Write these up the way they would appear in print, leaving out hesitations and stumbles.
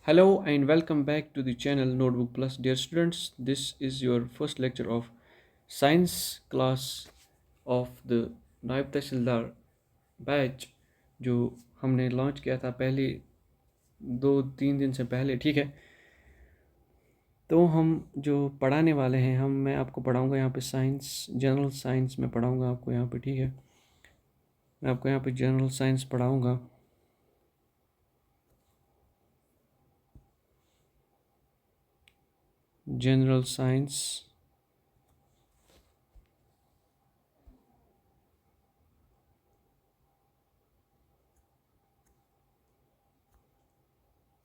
Hello and welcome back to the channel Notebook Plus. Dear students, this is your first lecture of science class of the नायब तहसीलदार batch जो हमने launch किया था पहले 2-3 दिन से पहले। ठीक है, तो हम जो पढ़ाने वाले हैं मैं आपको पढ़ाऊंगा यहाँ पे साइंस, जनरल साइंस में पढ़ाऊंगा आपको यहाँ पे। ठीक है, मैं आपको यहाँ पे जनरल साइंस पढ़ाऊंगा। जनरल साइंस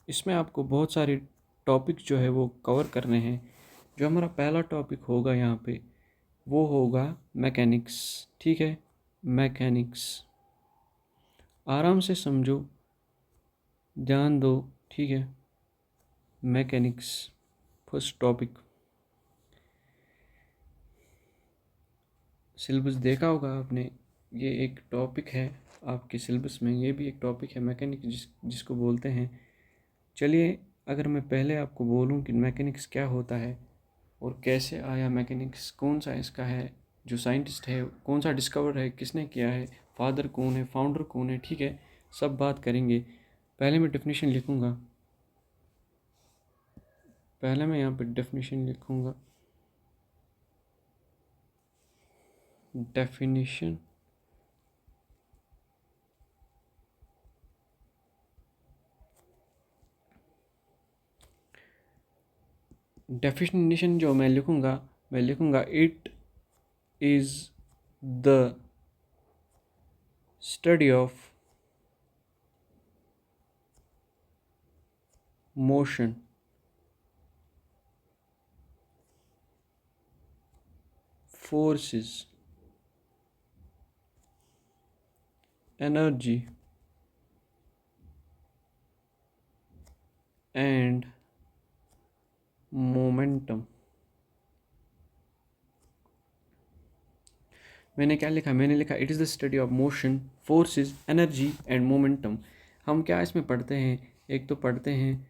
इसमें आपको बहुत सारे टॉपिक जो है वो कवर करने हैं। जो हमारा पहला टॉपिक होगा यहाँ पे वो होगा मैकेनिक्स। ठीक है, मैकेनिक्स आराम से समझो, ध्यान दो। ठीक है, मैकेनिक्स फर्स्ट टॉपिक। सिलेबस देखा होगा आपने, ये एक टॉपिक है आपके सिलेबस में, ये भी एक टॉपिक है मैकेनिक्स जिसको बोलते हैं। चलिए, अगर मैं पहले आपको बोलूं कि मैकेनिक्स क्या होता है और कैसे आया मैकेनिक्स, कौन सा इसका है, जो साइंटिस्ट है कौन सा डिस्कवर है, किसने किया है, फादर कौन है, फाउंडर कौन है। ठीक है, सब बात करेंगे। पहले मैं डेफिनेशन लिखूँगा, पहले मैं यहाँ पे डेफिनेशन लिखूँगा। डेफिनेशन डेफिनेशन जो मैं लिखूँगा it is the study of motion forces, energy and momentum। मैंने लिखा it is the study of motion, forces, energy and momentum. हम क्या इसमें पढ़ते हैं, एक तो पढ़ते हैं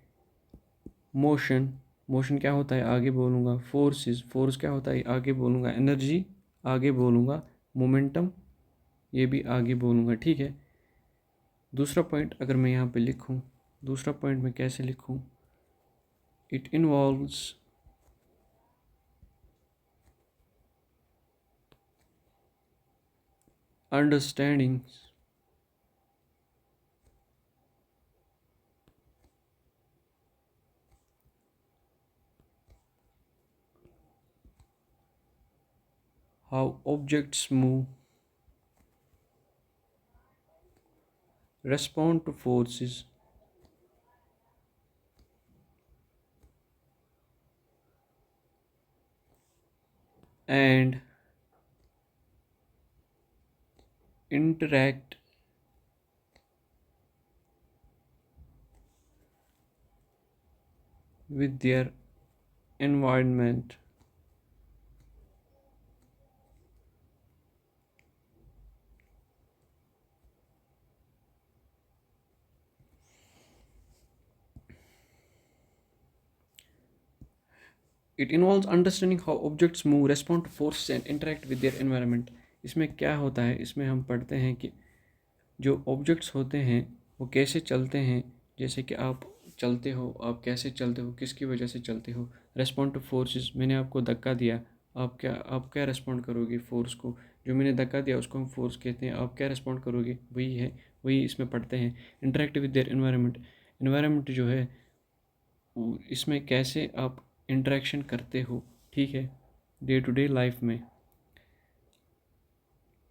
मोशन। मोशन क्या होता है आगे बोलूँगा। फोर्सेस, फोर्स क्या होता है आगे बोलूँगा। एनर्जी आगे बोलूँगा। मोमेंटम ये भी आगे बोलूँगा। ठीक है, दूसरा पॉइंट अगर मैं यहाँ पे लिखूँ, दूसरा पॉइंट मैं कैसे लिखूँ, it involves understanding how objects move, respond to forces, and interact with their environment। It involves understanding how objects move, respond to forces and interact with their environment। इसमें क्या होता है, इसमें हम पढ़ते हैं कि जो ऑब्जेक्ट्स होते हैं वो कैसे चलते हैं। जैसे कि आप चलते हो, आप कैसे चलते हो, किसकी वजह से चलते हो। रेस्पॉन्ड टू फोर्सेस, मैंने आपको धक्का दिया, आप क्या रेस्पॉन्ड करोगे फोर्स को। जो मैंने धक्का दिया उसको हम फोर्स कहते हैं, आप क्या रेस्पॉन्ड करोगे, वही है, वही इसमें पढ़ते हैं। Interact with their environment, environment जो है इसमें कैसे आप इंटरेक्शन करते हो। ठीक है, डे टू डे लाइफ में।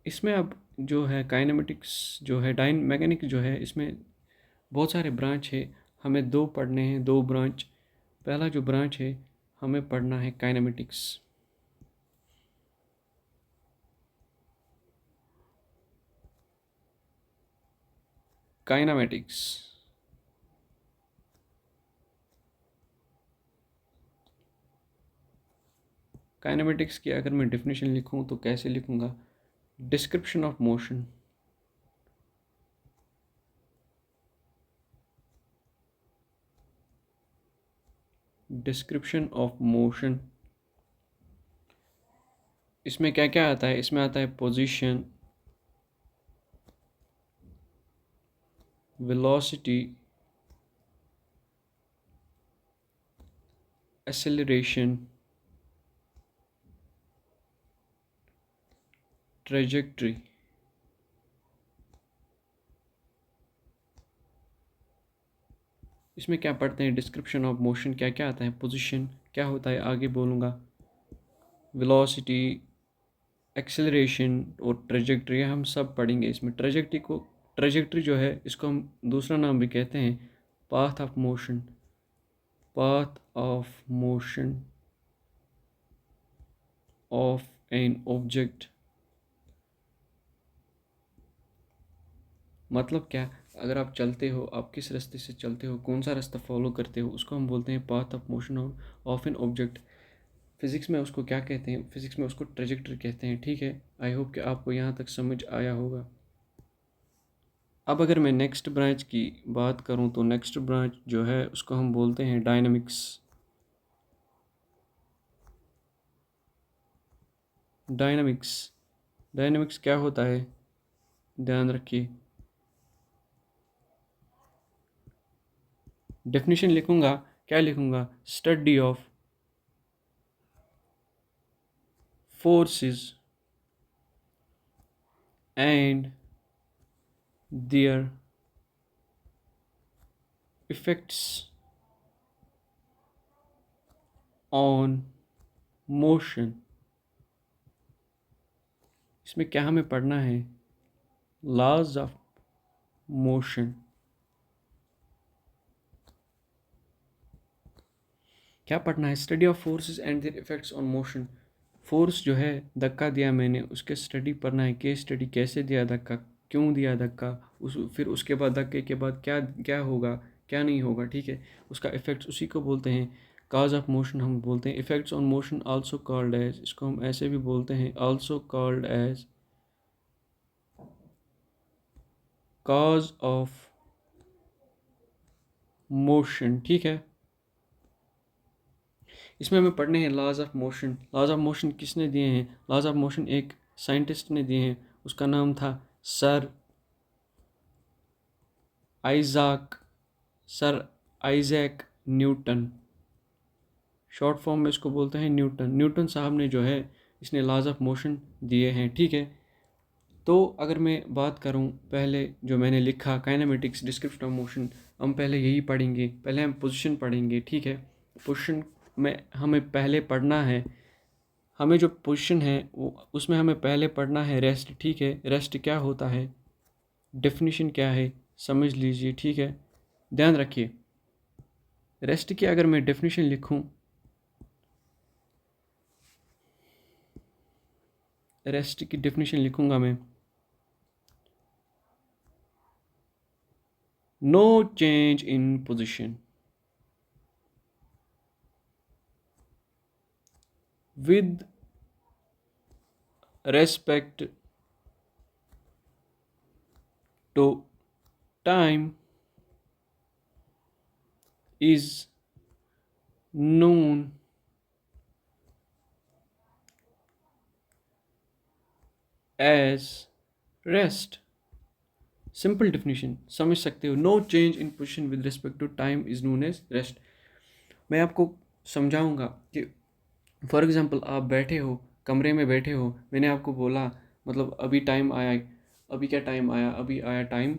इसमें अब जो है काइनेमेटिक्स जो है, डाइन मैकेनिक्स जो है, इसमें बहुत सारे ब्रांच है, हमें दो पढ़ने हैं, दो ब्रांच। पहला जो ब्रांच है हमें पढ़ना है काइनेमेटिक्स। काइनामेटिक्स काइनेमेटिक्स की अगर मैं डेफिनेशन लिखूं तो कैसे लिखूंगा, description of motion, description of motion, इसमें क्या क्या आता है? इसमें आता है पोजीशन, वेलोसिटी, एक्सेलरेशन, ट्रेजेक्ट्री। इसमें क्या पढ़ते हैं? डिस्क्रिप्शन ऑफ मोशन क्या क्या आता है, पोजीशन क्या होता है आगे बोलूँगा, वेलोसिटी, एक्सेलरेशन और ट्रेजेक्ट्री हम सब पढ़ेंगे इसमें। ट्रेजेक्ट्री जो है इसको हम दूसरा नाम भी कहते हैं path of motion, path of motion of an object. मतलब क्या? अगर आप चलते हो, आप किस रास्ते से चलते हो, कौन सा रास्ता फॉलो करते हो, उसको हम बोलते हैं path of motion of an object. Physics में उसको क्या कहते हैं? फिज़िक्स में उसको ट्रेजेक्ट्री कहते हैं। ठीक है, आई होप कि आपको यहाँ तक समझ आया होगा। अब अगर मैं नेक्स्ट ब्रांच की बात करूँ तो नेक्स्ट ब्रांच जो है उसको हम बोलते हैं डायनामिक्स। डायनामिक्स डायनामिक्स क्या होता है? ध्यान रखिए, डेफिनेशन लिखूंगा, क्या लिखूंगा? Study of forces and their effects on motion. इसमें क्या हमें पढ़ना है? Laws of motion. क्या पढ़ना है? Study of forces and their effects on motion. Force जो है, धक्का दिया मैंने, उसके स्टडी पढ़ना है। केस स्टडी, कैसे दिया धक्का, क्यों दिया धक्का, फिर उसके बाद धक्के के बाद क्या क्या होगा, क्या नहीं होगा। ठीक है, उसका इफेक्ट्स, उसी को बोलते हैं काज ऑफ मोशन हम बोलते हैं। Effects on motion also called as, इसको हम ऐसे भी बोलते हैं, also called as cause of motion. ठीक है, इसमें हमें पढ़ने हैं laws of motion. Laws of motion किसने दिए हैं? लॉज ऑफ मोशन एक साइंटिस्ट ने दिए हैं, उसका नाम था sir Isaac sir Isaac Newton. Short form में इसको बोलते हैं न्यूटन। न्यूटन साहब ने जो है, इसने लॉज ऑफ मोशन दिए हैं। ठीक है, तो अगर मैं बात करूं, पहले जो मैंने लिखा काइनेमेटिक्स, डिस्क्रिप्शन ऑफ मोशन, हम पहले यही पढ़ेंगे। पहले हम पोजीशन पढ़ेंगे। ठीक है, पोजीशन में हमें पहले पढ़ना है, हमें जो पोजीशन है वो, उसमें हमें पहले पढ़ना है रेस्ट। ठीक है, रेस्ट क्या होता है, डेफिनेशन क्या है, समझ लीजिए। ठीक है, ध्यान रखिए। रेस्ट की अगर मैं डेफिनेशन लिखूं, रेस्ट की डेफिनेशन लिखूंगा मैं, no change in position with respect to time is known as rest। Simple definition समझ सकते हो, no change in position with respect to time is known as rest. मैं आपको समझाऊंगा कि फॉर एग्जांपल आप बैठे हो, कमरे में बैठे हो, मैंने आपको बोला, मतलब अभी टाइम आया, अभी क्या टाइम आया, अभी आया टाइम,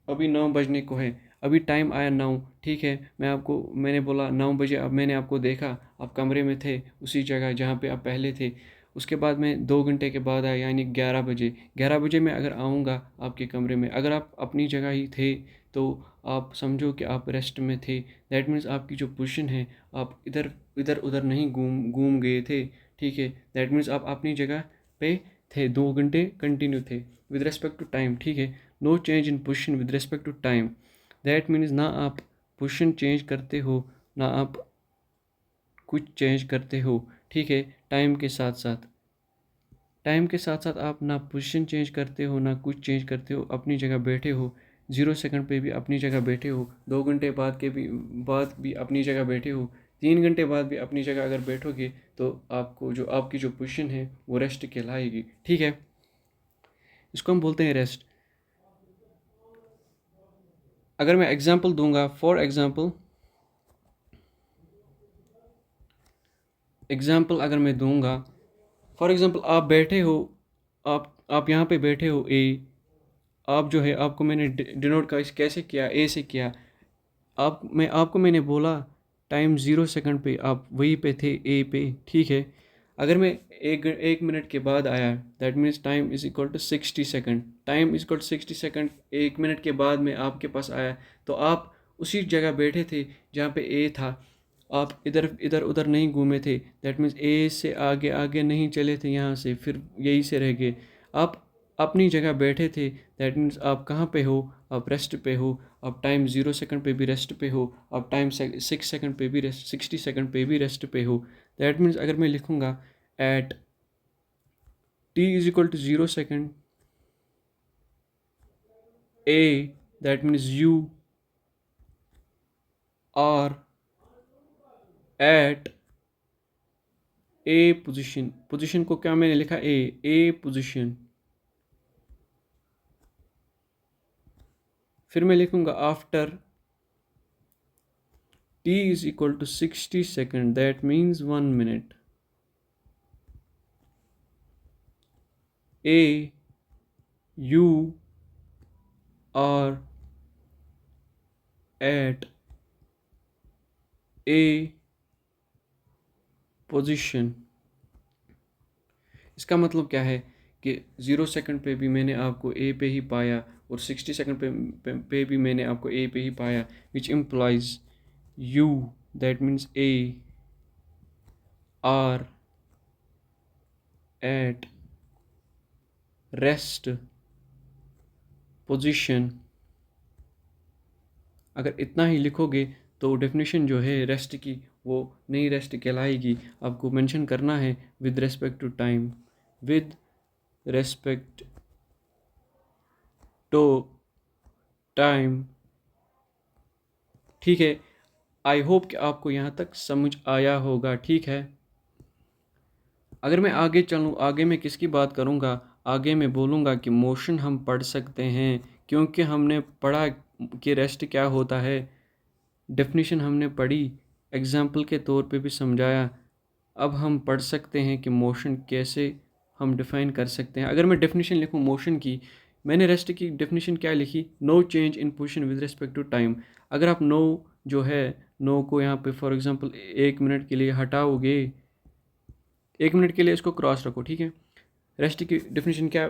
अभी 9 बजने को है, अभी टाइम आया 9। ठीक है, मैंने बोला 9 बजे, अब मैंने आपको देखा, आप कमरे में थे उसी जगह जहाँ पे आप पहले थे। उसके बाद मैं 2 घंटे के बाद आया, यानी 11 बजे। 11 बजे मैं अगर आऊँगा आपके कमरे में, अगर आप अपनी जगह ही थे तो आप समझो कि आप रेस्ट में थे। दैट मीन्स आपकी जो पोजीशन है, आप इधर इधर उधर नहीं घूम घूम गए थे। ठीक है, दैट मीन्स आप अपनी जगह पे थे, 2 घंटे कंटिन्यू थे विद रिस्पेक्ट टू टाइम। ठीक है, no change in position with respect to time, that means ना आप पोजीशन चेंज करते हो, ना आप कुछ चेंज करते हो। ठीक है, टाइम के साथ साथ, टाइम के साथ साथ आप ना पोजीशन चेंज करते हो, ना कुछ चेंज करते हो, अपनी जगह बैठे हो। 0 सेकंड पे भी अपनी जगह बैठे हो, 2 घंटे बाद भी अपनी जगह बैठे हो, 3 घंटे बाद भी अपनी जगह अगर बैठोगे तो आपकी जो पोजीशन है वो रेस्ट कहलाएगी। ठीक है, इसको हम बोलते हैं रेस्ट। अगर मैं एग्जांपल दूंगा, फॉर एग्जांपल अगर मैं दूंगा, फॉर एग्जांपल आप बैठे हो, आप यहाँ पे बैठे हो ए, आप जो है आपको मैंने डिनोट का कैसे किया, ए से किया। आपको मैंने बोला टाइम 0 सेकंड पे आप वहीं पे थे, ए पे। ठीक है, अगर मैं एक मिनट के बाद आया, that means time is equal to 60 second. Time is equal to 60 second, 1 minute के बाद मैं आपके पास आया तो आप उसी जगह बैठे थे जहाँ पे ए था। आप इधर इधर उधर नहीं घूमे थे, दैट मीन्स ए से आगे आगे नहीं चले थे यहाँ से फिर यहीं से रह गए। आप अपनी जगह बैठे थे, दैट मीन्स आप कहाँ पे हो, आप रेस्ट पे हो। आप टाइम 0 सेकंड पे भी रेस्ट पे हो, आप टाइम 6 सेकंड पे भी रेस्ट, 60 सेकंड पे भी रेस्ट पे हो। दैट मीन्स अगर मैं लिखूँगा at t is equal to 0 second, a that means you are at a position. Position को क्या मैंने लिखा, ए पोजीशन। फिर मैं लिखूंगा after t is equal to 60 second, that means 1 minute, a you are at a position. इसका मतलब क्या है कि 0 सेकंड पे भी मैंने आपको ए पे ही पाया और 60 सेकंड पे भी मैंने आपको ए पे ही पाया, which implies you, that means A R at rest position. अगर इतना ही लिखोगे तो डेफिनेशन जो है रेस्ट की वो नई रेस्ट कहलाएगी। आपको मेंशन करना है with respect to time, with respect to time. ठीक है, आई होप कि आपको यहाँ तक समझ आया होगा। ठीक है, अगर मैं आगे चलूँ, आगे मैं किसकी बात करूँगा, आगे मैं बोलूँगा कि मोशन हम पढ़ सकते हैं, क्योंकि हमने पढ़ा कि रेस्ट क्या होता है, डेफिनेशन हमने पढ़ी, एग्जाम्पल के तौर पे भी समझाया। अब हम पढ़ सकते हैं कि मोशन कैसे हम डिफ़ाइन कर सकते हैं। अगर मैं डेफिनेशन लिखूँ मोशन की, मैंने रेस्ट की डेफिनेशन क्या लिखी, no change in position with respect to time. अगर आप नो जो है, नो को यहाँ पे फॉर एग्जांपल 1 मिनट के लिए हटाओगे, 1 मिनट के लिए इसको क्रॉस रखो। ठीक है, रेस्ट की डेफिनेशन क्या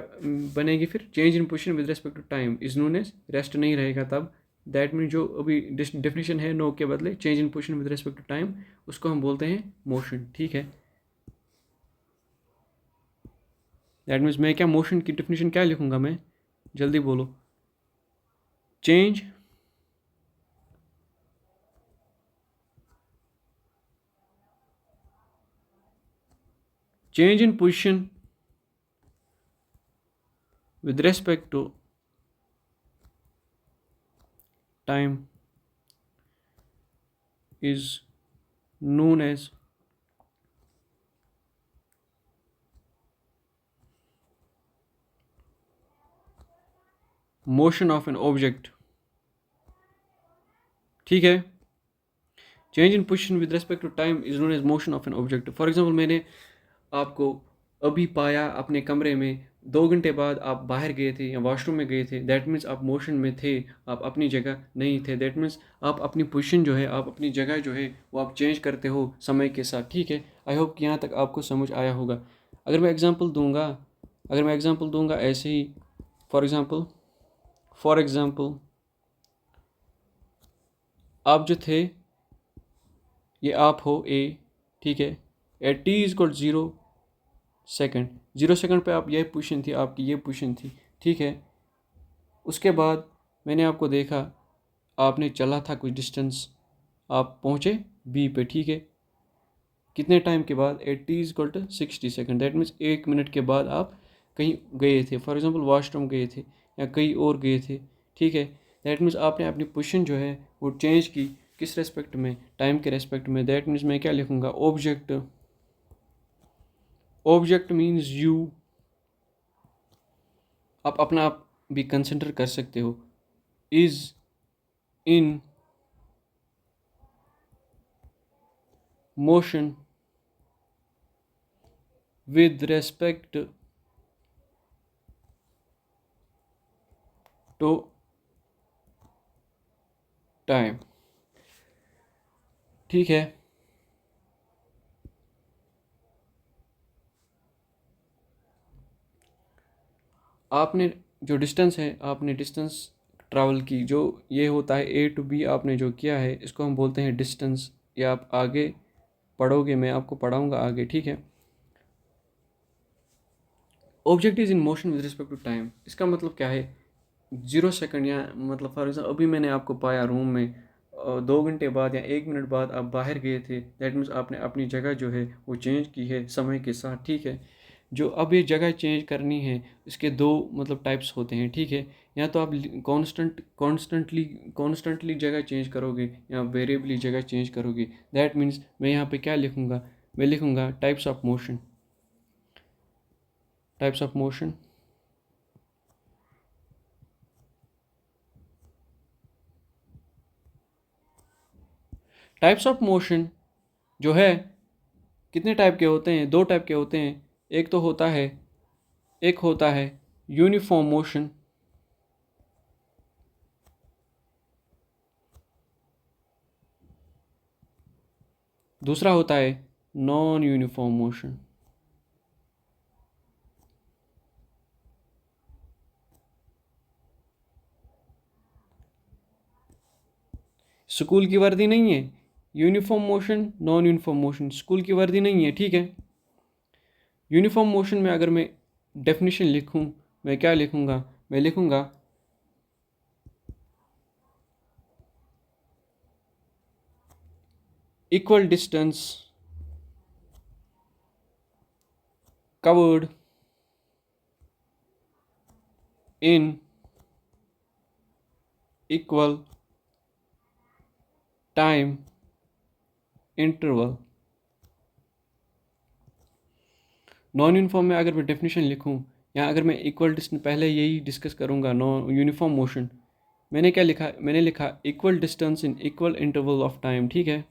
बनेगी फिर, change in position with respect to time is known as rest नहीं रहेगा तब। दैट मीन जो अभी डेफिनेशन है नो के बदले change in position with respect to time, उसको हम बोलते हैं मोशन। ठीक है, दैट मीन्स मैं क्या मोशन की डेफिनेशन क्या लिखूंगा, मैं जल्दी बोलो, change in position with respect to time is known as motion of an object। ठीक है, change in position with respect to time is known as motion of an object. For example मैंने आपको अभी पाया अपने कमरे में, 2 घंटे बाद आप बाहर गए थे या वॉशरूम में गए थे, दैट मीन्स आप मोशन में थे, आप अपनी जगह नहीं थे। दैट मीन्स आप अपनी पोजीशन जो है, आप अपनी जगह जो है वो आप चेंज करते हो समय के साथ। ठीक है, आई होप कि यहाँ तक आपको समझ आया होगा। अगर मैं एग्जांपल दूंगा ऐसे ही, फॉर एग्जांपल आप जो थे, ये आप हो ए, ठीक है, eight t is equal 0 second, 0 second पे आप ये पोजीशन थी, आपकी ये पोजीशन थी। ठीक है, उसके बाद मैंने आपको देखा, आपने चला था कुछ डिस्टेंस, आप पहुँचे बी पे। ठीक है, कितने टाइम के बाद, at t is equal to 60 second, that means 1 minute के बाद आप कहीं गए थे, फॉर एग्जांपल वॉशरूम गए थे या कहीं और गए थे। ठीक है, दैट मीन्स आपने अपनी पोजीशन जो है वो चेंज की, किस रेस्पेक्ट में, टाइम के रेस्पेक्ट में। दैट मीन्स मैं क्या लिखूँगा, ऑब्जेक्ट, ऑब्जेक्ट मीन्स यू, आप अपना आप भी कंसिडर कर सकते हो, is in motion with respect to time. ठीक है, आपने जो डिस्टेंस है, आपने डिस्टेंस ट्रैवल की, जो ये होता है ए टू बी, आपने जो किया है इसको हम बोलते हैं डिस्टेंस। या आप आगे पढ़ोगे, मैं आपको पढ़ाऊँगा आगे, ठीक है। Object is in motion with respect to time, इसका मतलब क्या है, 0 सेकंड, या मतलब फॉर एग्जाम्पल अभी मैंने आपको पाया रूम में, 2 घंटे बाद या 1 मिनट बाद आप बाहर गए थे, दैट मीन्स आपने अपनी जगह जो है वो चेंज की है समय के साथ, ठीक है। जो अब ये जगह चेंज करनी है, इसके दो मतलब टाइप्स होते हैं, ठीक है। या तो आप कॉन्स्टेंटली जगह चेंज करोगे या वेरिएबली जगह चेंज करोगे। दैट मीन्स मैं यहाँ पे क्या लिखूँगा, मैं लिखूँगा types of motion, types of motion. Types of motion जो है कितने टाइप के होते हैं, 2 टाइप के होते हैं। एक तो होता है, एक होता है यूनिफॉर्म मोशन, दूसरा होता है नॉन यूनिफॉर्म मोशन। स्कूल की वर्दी नहीं है, uniform motion, non uniform motion school की वर्दी नहीं है, ठीक है। यूनिफॉर्म मोशन में अगर मैं डेफिनेशन लिखूं, मैं क्या लिखूंगा, मैं लिखूंगा equal distance covered in equal time interval. Non uniform में अगर मैं डेफिनेशन लिखूं, या अगर मैं इक्वल डिस्टेंस, पहले यही डिस्कस करूंगा नॉन यूनिफॉर्म मोशन। मैंने क्या लिखा, मैंने लिखा equal distance in equal interval of time, ठीक है।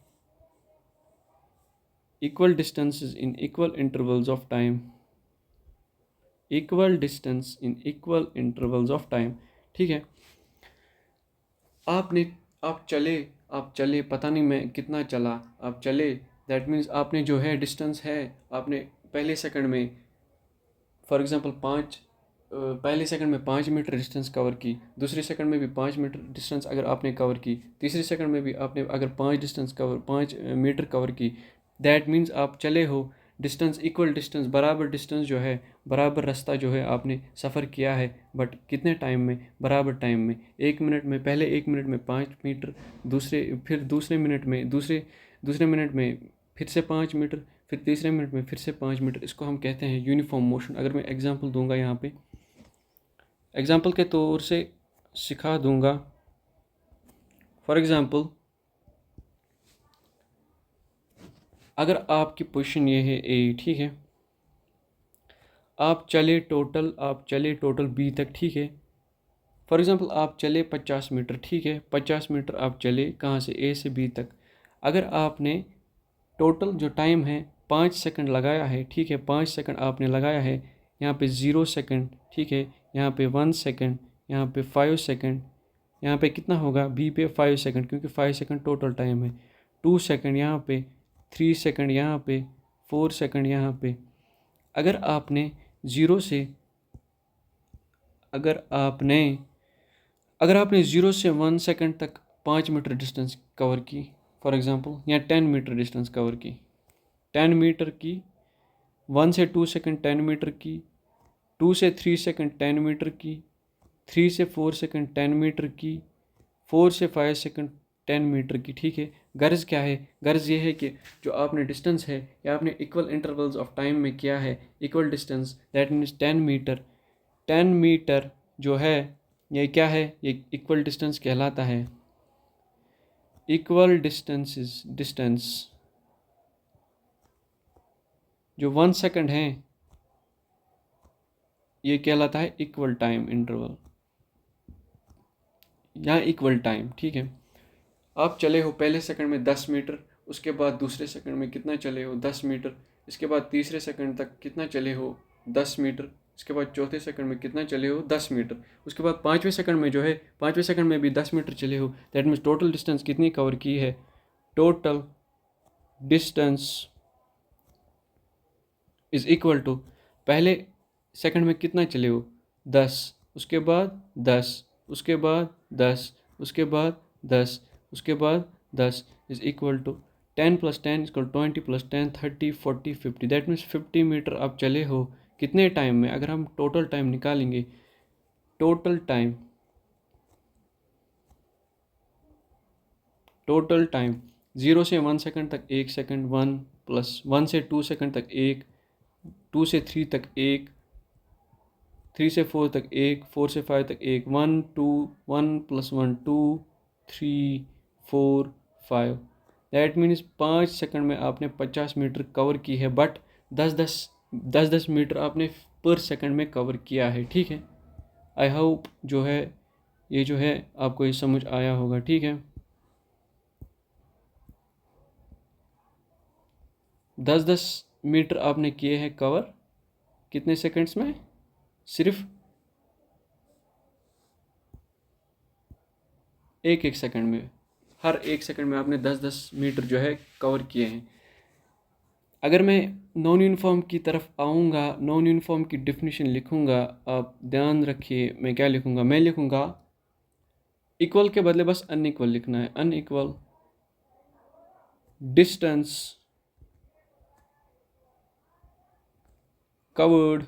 Equal distances in equal intervals of time, equal distance in equal intervals of time, ठीक है। आपने, आप चले पता नहीं मैं कितना चला, आप चले, दैट मीन्स आपने जो है डिस्टेंस है, आपने पहले सेकंड में फॉर एग्जांपल पहले सेकंड में 5 मीटर डिस्टेंस कवर की, दूसरे सेकंड में भी 5 मीटर डिस्टेंस अगर आपने कवर की, तीसरे सेकंड में भी आपने अगर 5 मीटर कवर की, दैट मीन्स आप चले हो डिस्टेंस, इक्वल डिस्टेंस, बराबर डिस्टेंस जो है, बराबर रास्ता जो है आपने सफ़र किया है, बट कितने टाइम में, बराबर टाइम में। 1 मिनट में, पहले 1 मिनट में 5 मीटर, दूसरे मिनट में, दूसरे मिनट में फिर से 5 मीटर, फिर तीसरे मिनट में फिर से 5 मीटर, इसको हम कहते हैं यूनिफॉर्म मोशन। अगर मैं एग्जांपल दूंगा यहाँ पे, एग्जांपल के तौर से सिखा दूंगा, फॉर एग्जांपल अगर आपकी पोजीशन ये है ए, ठीक है, आप चले टोटल बी तक, ठीक है। फॉर एग्जांपल आप चले 50 मीटर, ठीक है, 50 मीटर आप चले कहाँ से, ए से बी तक। अगर आपने टोटल जो टाइम है 5 सेकंड लगाया है, ठीक है, 5 सेकंड आपने लगाया है, यहाँ पे 0 सेकंड, ठीक है, यहाँ पे 1 सेकंड, यहाँ पे 5 सेकंड, यहाँ पे कितना होगा बी पे 5 सेकंड, क्योंकि 5 सेकंड टोटल टाइम है। 2 सेकंड यहाँ पे, 3 सेकंड यहाँ पे, 4 सेकंड यहाँ पे। अगर आपने ज़ीरो से अगर आपने अगर आपने 0 से 1 सेकंड तक 5 मीटर डिस्टेंस कवर की, फॉर एग्ज़ाम्पल, या 10 मीटर डिस्टेंस कवर की, 10 मीटर की, 1 से 2 सेकंड 10 मीटर की, 2 से 3 सेकंड 10 मीटर की, 3 से 4 सेकंड 10 मीटर की, 4 से 5 सेकंड 10 मीटर की, ठीक है। गर्ज़ क्या है, गर्ज़ ये है कि जो आपने डिस्टेंस है, या आपने इक्वल इंटरवल्स ऑफ टाइम में किया है, equal distance, that means 10 metre, 10 metre जो है ये क्या है? ये इक्वल डिस्टेंस कहलाता है। इक्वल डिस्टेंस इज डिस्टेंस, जो 1 सेकंड है ये कहलाता है इक्वल टाइम इंटरवल या इक्वल टाइम। ठीक है, आप चले हो पहले सेकंड में 10 मीटर, उसके बाद दूसरे सेकंड में कितना चले हो 10 मीटर, इसके बाद तीसरे सेकंड तक कितना चले हो 10 मीटर, इसके बाद चौथे सेकंड में कितना चले हो 10 मीटर, उसके बाद पाँचवें सेकंड में जो है पाँचवें सेकंड में भी 10 मीटर चले हो। दैट मीन्स टोटल डिस्टेंस कितनी कवर की है? Total distance is equal to पहले सेकंड में कितना चले हो 10, उसके बाद 10, उसके बाद 10, उसके बाद 10, उसके बाद 10 is equal to 10 + 10 equal 20 + 10 30 40 50। That means 50 metre आप चले हो कितने टाइम में? अगर हम टोटल टाइम निकालेंगे, टोटल टाइम 0 से 1 सेकंड तक 1 सेकंड, 1 से 2 सेकंड तक 1, 2 से 3 तक 1, 3 से 4 तक 1, 4 से 5 तक 1, 1 2 1 + 1 2 3 4 5। दैट मीन्स 5 सेकंड में आपने 50 मीटर कवर की है, बट 10 मीटर आपने पर सेकंड में कवर किया है। ठीक है, आई होप जो है ये जो है आपको ये समझ आया होगा। ठीक है, 10 मीटर आपने किए हैं कवर कितने सेकंड्स में? सिर्फ एक सेकंड में। हर 1 सेकंड में आपने 10 मीटर जो है कवर किए हैं। अगर मैं नॉन यूनिफॉर्म की तरफ आऊँगा, नॉन यूनिफॉर्म की डिफिनीशन लिखूँगा, आप ध्यान रखिए मैं क्या लिखूँगा। मैं लिखूँगा इक्वल के बदले बस अनइक्वल लिखना है। अनइक्वल डिस्टेंस कवर्ड,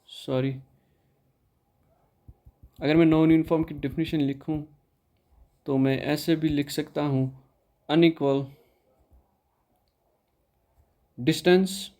सॉरी, अगर मैं नॉन यूनिफॉर्म की डिफिनीशन लिखूँ तो मैं ऐसे भी लिख सकता हूँ, अनइक्वल डिस्टेंस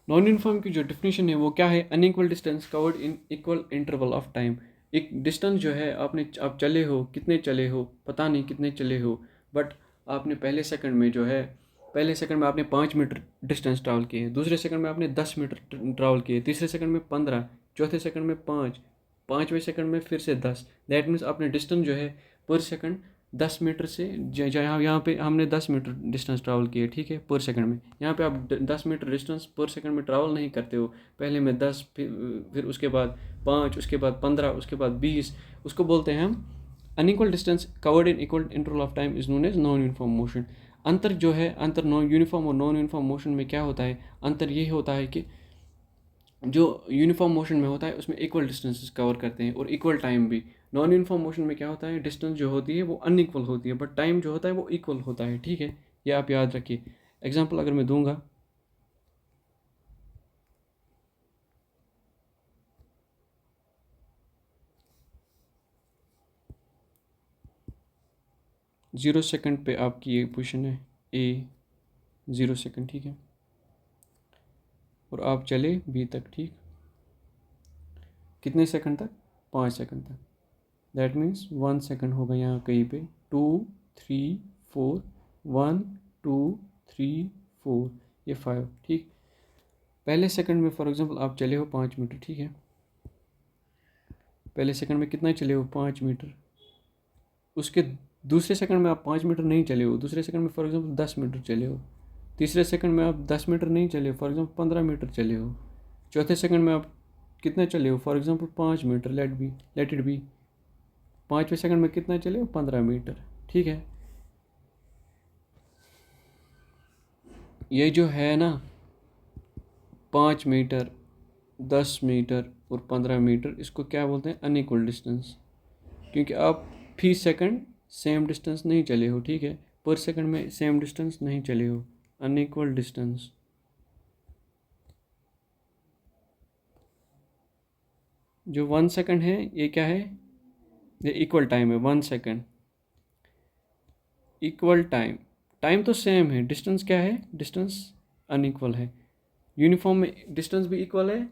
नॉन यूनिफॉर्म की जो डिफिनीशन है वो क्या है? Unequal distance covered in equal interval of time. एक डिस्टेंस जो है आप चले हो, कितने चले हो पता नहीं कितने चले हो, बट आपने पहले सेकंड में जो है पहले सेकंड में आपने 5 मीटर डिस्टेंस ट्रैवल किए, दूसरे सेकंड में आपने 10 मीटर ट्रैवल किए, तीसरे सेकंड में 15, चौथे सेकंड में 5, पाँचवें सेकंड में फिर से 10। दैट मीन्स आपने डिस्टेंस जो है पर सेकंड 10 मीटर से यहाँ पे हमने 10 मीटर डिस्टेंस ट्रैवल किए, ठीक है, पर सेकंड में। यहाँ पे आप 10 मीटर डिस्टेंस पर सेकंड में ट्रैवल नहीं करते हो। पहले में 10, फिर उसके बाद 5, उसके बाद 15, उसके बाद 20, उसको बोलते हैं हम unequal distance covered in equal interval of time is known as non uniform motion. अंतर जो है, अंतर नॉन यूनिफॉर्म और नॉन यूनिफॉर्म मोशन में क्या होता है? अंतर ये होता है कि जो यूनिफॉर्म मोशन में होता है उसमें इक्वल डिस्टेंसेस कवर करते हैं और इक्वल टाइम भी। नॉन यूनिफॉर्म मोशन में क्या होता है? डिस्टेंस जो होती है वो अनइक्वल होती है, बट टाइम जो होता है वो इक्वल होता है। ठीक है, ये आप याद रखिए। एग्जांपल अगर मैं दूंगा, ज़ीरो सेकंड पे आपकी ये पोजीशन है ए, 0 सेकंड, ठीक है, और आप चले बी तक, ठीक, कितने सेकंड तक? 5 सेकंड तक। दैट मीन्स 1 सेकंड होगा यहाँ कहीं पे, 2 3 4, 1 2 3 4, ये 5, ठीक। पहले सेकंड में फॉर एग्जांपल आप चले हो 5 मीटर, ठीक है, पहले सेकंड में कितना चले हो? 5 मीटर। उसके दूसरे सेकंड में आप 5 मीटर नहीं चले हो, दूसरे सेकंड में फॉर एग्जांपल 10 मीटर चले हो, तीसरे सेकंड में आप 10 मीटर नहीं चले हो, फॉर एग्जांपल 15 मीटर चले हो, चौथे सेकंड में आप कितने चले हो? For example 5 metre, let it be. पाँचवें सेकंड में कितना चले हो? 15 मीटर, ठीक है। ये जो है ना 5 मीटर, 10 मीटर और 15 मीटर, इसको क्या बोलते हैं? अनइक्वल डिस्टेंस, क्योंकि आप फी सेकंड सेम डिस्टेंस नहीं चले हो, ठीक है, पर सेकंड में सेम डिस्टेंस नहीं चले हो, अनइक्वल डिस्टेंस। जो 1 सेकंड है ये क्या है, ये इक्वल टाइम है। 1 सेकंड इक्वल टाइम, टाइम तो सेम है, डिस्टेंस क्या है, डिस्टेंस अनइक्वल है। यूनिफॉर्म में डिस्टेंस भी इक्वल है,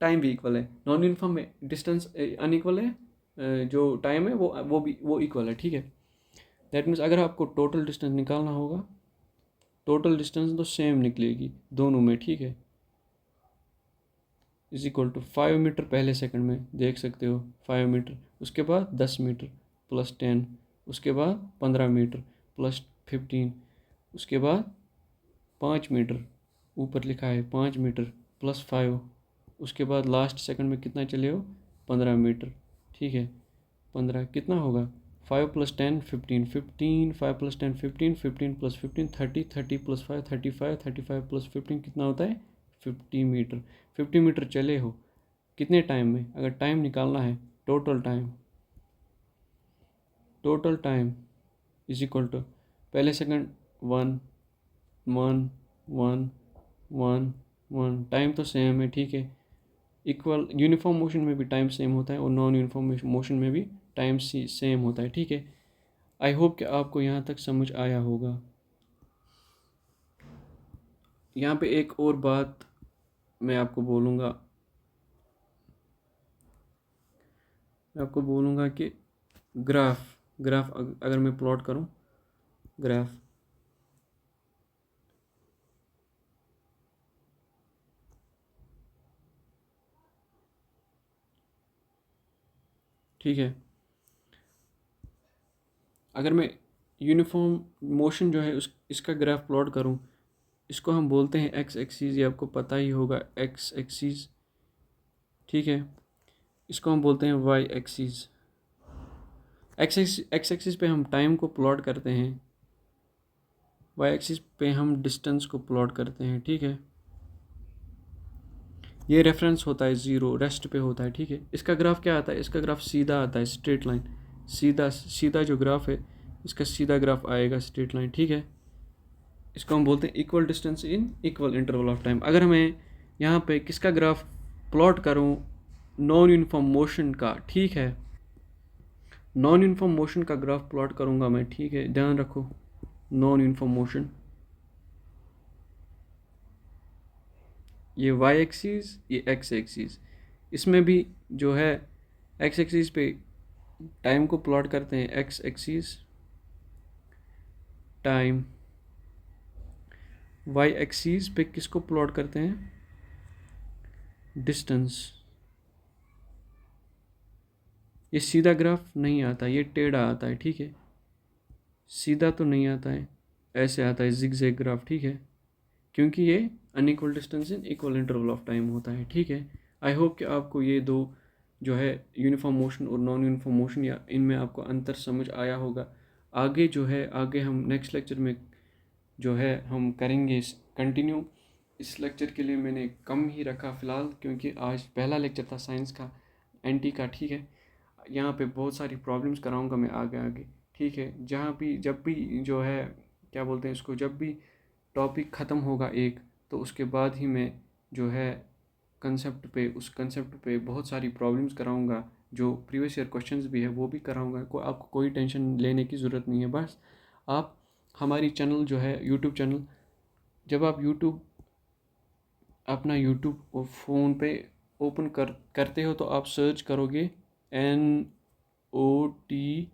टाइम भी इक्वल है। नॉन यूनिफॉर्म में डिस्टेंस अनइक्वल है, जो टाइम है वो इक्वल है, ठीक है। दैट मीन्स अगर आपको टोटल डिस्टेंस निकालना होगा, टोटल डिस्टेंस तो सेम निकलेगी दोनों में, ठीक है। इज इक्वल टू 5 मीटर पहले सेकंड में देख सकते हो, 5 मीटर, उसके बाद 10 मीटर प्लस 10, उसके बाद 15 मीटर प्लस 15, उसके बाद 5 मीटर, ऊपर लिखा है 5 मीटर प्लस 5, उसके बाद लास्ट सेकंड में कितना चले हो, 15 मीटर, ठीक है। 15 कितना होगा, 5 + 10 = 15, 15 5 + 10 = 15, 15 + 15 30, 30 + 5 35, 35 + 15 कितना होता है, 50 मीटर। 50 मीटर चले हो कितने टाइम में, अगर टाइम निकालना है, total time, total time is equal to पहले सेकंड 1 1 1 1 1, टाइम तो सेम है, ठीक है। इक्वल यूनिफॉर्म मोशन में भी टाइम सेम होता है और नॉन यूनिफॉर्म मोशन में भी टाइम सेम होता है, ठीक है। आई होप कि आपको यहाँ तक समझ आया होगा। यहाँ पे एक और बात मैं आपको बोलूँगा, कि ग्राफ, अगर मैं प्लॉट करूँ ग्राफ, ठीक है। अगर मैं यूनिफॉर्म मोशन जो है इसका ग्राफ प्लॉट करूँ, इसको हम बोलते हैं एक्स एक्सीज, ये आपको पता ही होगा, एक्स एक्सीज, ठीक है। इसको हम बोलते हैं वाई एक्सीज। एक्स एक्सिस पे हम टाइम को प्लॉट करते हैं, वाई एक्सिस पे हम डिस्टेंस को प्लॉट करते हैं, ठीक है। ये रेफरेंस होता है 0, रेस्ट पे होता है, ठीक है। इसका ग्राफ क्या आता है, इसका ग्राफ सीधा आता है, स्ट्रेट लाइन, सीधा सीधा जो ग्राफ है इसका सीधा ग्राफ आएगा, स्ट्रेट लाइन, ठीक है। इसको हम बोलते हैं equal distance in equal interval of time. अगर मैं यहाँ पे किसका ग्राफ प्लॉट करूँ, नॉन यूनिफॉर्म मोशन का, ठीक है, नॉन यूनिफॉर्म मोशन का ग्राफ प्लॉट करूँगा मैं, ठीक है, ध्यान रखो, नॉन यूनिफॉर्म मोशन, ये वाई एक्सिस, ये एक्स एक्सिस, इसमें भी जो है एक्स एक्सिस पे टाइम को प्लॉट करते हैं, x axis time, y axis पे किसको प्लॉट करते हैं, डिस्टेंस। ये सीधा ग्राफ नहीं आता, ये टेढ़ा आता है, ठीक है, सीधा तो नहीं आता है, ऐसे आता है जिगजैग ग्राफ, ठीक है, क्योंकि ये unequal distance in equal interval of time होता है, ठीक है। आई होप कि आपको ये दो जो है यूनिफॉर्म मोशन और नॉन यूनिफॉर्म मोशन, या इनमें आपको अंतर समझ आया होगा। आगे जो है, आगे हम नेक्स्ट लेक्चर में जो है हम करेंगे कंटिन्यू। इस लेक्चर के लिए मैंने कम ही रखा फ़िलहाल, क्योंकि आज पहला लेक्चर था साइंस का, एनटी का, ठीक है। यहाँ पे बहुत सारी प्रॉब्लम्स कराऊंगा मैं आगे आगे, ठीक है। जहाँ भी जब भी जो है क्या बोलते हैं इसको, जब भी टॉपिक ख़त्म होगा एक, तो उसके बाद ही मैं जो है उस कंसेप्ट पे बहुत सारी प्रॉब्लम्स कराऊंगा, जो प्रीवियस ईयर क्वेश्चंस भी है वो भी कराऊंगा। आपको कोई टेंशन लेने की ज़रूरत नहीं है। बस आप हमारी चैनल जो है यूट्यूब चैनल, जब आप अपना यूट्यूब और फ़ोन पे ओपन करते हो तो आप सर्च करोगे NOTEBOOK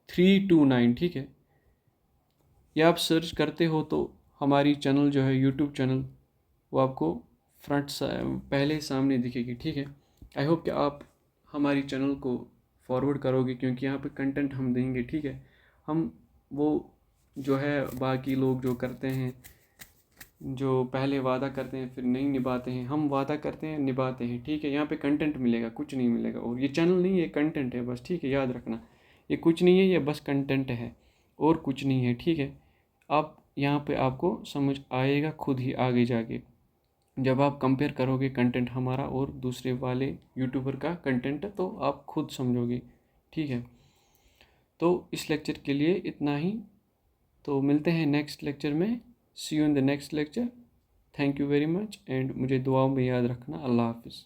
329, ठीक है। या आप सर्च करते हो तो हमारी चैनल जो है यूट्यूब चैनल, वो आपको पहले सामने दिखेगी, ठीक है। आई होप कि आप हमारी चैनल को फॉरवर्ड करोगे, क्योंकि यहाँ पे कंटेंट हम देंगे, ठीक है। हम वो जो है बाकी लोग जो करते हैं, जो पहले वादा करते हैं फिर नहीं निभाते हैं, हम वादा करते हैं निभाते हैं, ठीक है। यहाँ पे कंटेंट मिलेगा, कुछ नहीं मिलेगा। और ये चैनल नहीं है, कंटेंट है बस, ठीक है, याद रखना। ये कुछ नहीं है, ये बस कंटेंट है और कुछ नहीं है, ठीक है। आप यहाँ पे आपको समझ आएगा खुद ही आगे जाके, जब आप कंपेयर करोगे कंटेंट हमारा और दूसरे वाले यूट्यूबर का कंटेंट, तो आप खुद समझोगे, ठीक है। तो इस लेक्चर के लिए इतना ही, तो मिलते हैं नेक्स्ट लेक्चर में। See you in the next lecture. Thank you very much and मुझे दुआओं में याद रखना। अल्लाह हाफिज़।